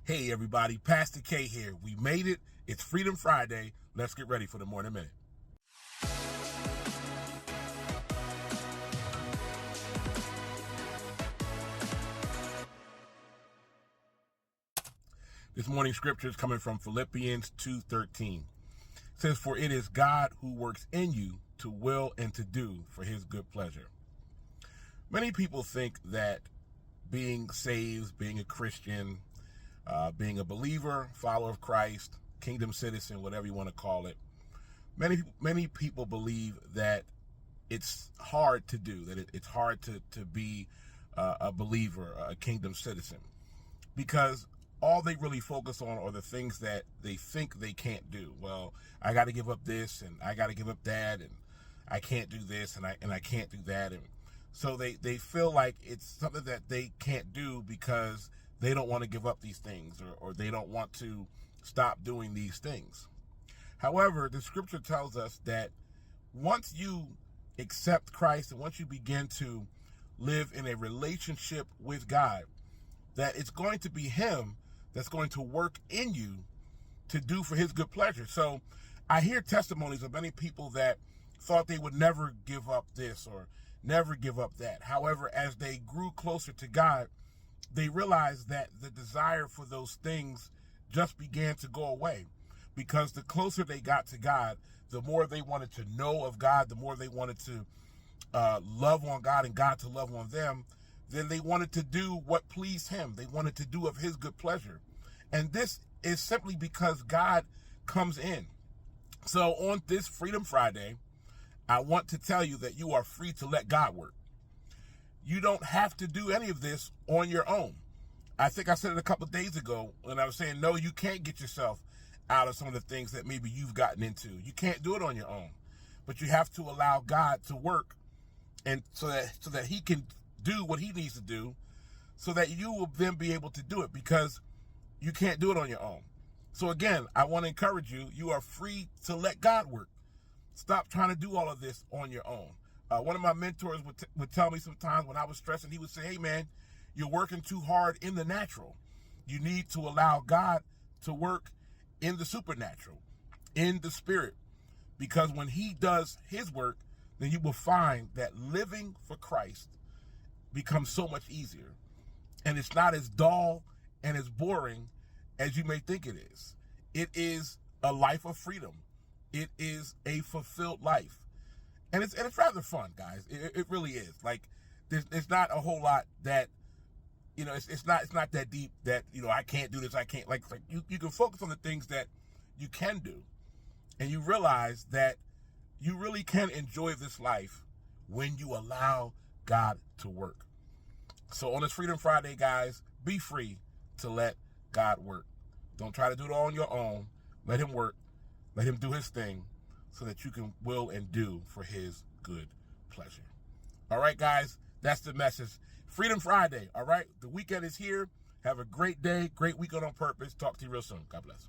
Hey everybody, Pastor K here. We made it. It's Freedom Friday. Let's get ready for the Morning Minute. This morning's scripture is coming from Philippians 2:13. It says, "For it is God who works in you to will and to do for his good pleasure." Many people think that being saved, being a Christian, being a believer, follower of Christ, kingdom citizen, whatever you want to call it, many people believe that it's hard to do, that it's hard to be a believer, a kingdom citizen, because all they really focus on are the things that they think they can't do. Well, I got to give up this, and I got to give up that, and I can't do this, and I can't do that, and so they feel like it's something that they can't do because they don't want to give up these things, or they don't want to stop doing these things. However, the scripture tells us that once you accept Christ and once you begin to live in a relationship with God, that it's going to be him that's going to work in you to do for his good pleasure. So I hear testimonies of many people that thought they would never give up this or never give up that. However, as they grew closer to God, they realized that the desire for those things just began to go away, because the closer they got to God, the more they wanted to know of God, the more they wanted to love on God and God to love on them. Then they wanted to do what pleased him. They wanted to do of his good pleasure. And this is simply because God comes in. So on this Freedom Friday, I want to tell you that you are free to let God work. You don't have to do any of this on your own. I think I said it a couple of days ago when I was saying, no, you can't get yourself out of some of the things that maybe you've gotten into. You can't do it on your own, but you have to allow God to work, and so that he can do what he needs to do, so that you will then be able to do it, because you can't do it on your own. So again, I want to encourage you, you are free to let God work. Stop trying to do all of this on your own. One of my mentors would tell me sometimes when I was stressing, he would say, hey man, you're working too hard in the natural. You need to allow God to work in the supernatural, in the spirit, because when he does his work, then you will find that living for Christ becomes so much easier. And it's not as dull and as boring as you may think it is. It is a life of freedom. It is a fulfilled life. And it's rather fun, guys. It really is. Like, there's not a whole lot that, it's not that deep that, I can't do this. I can't, like you can focus on the things that you can do. And you realize that you really can enjoy this life when you allow God to work. So on this Freedom Friday, guys, be free to let God work. Don't try to do it all on your own. Let him work. Let him do his thing, so that you can will and do for his good pleasure. All right, guys, that's the message. Freedom Friday, all right? The weekend is here. Have a great day, great weekend on purpose. Talk to you real soon. God bless.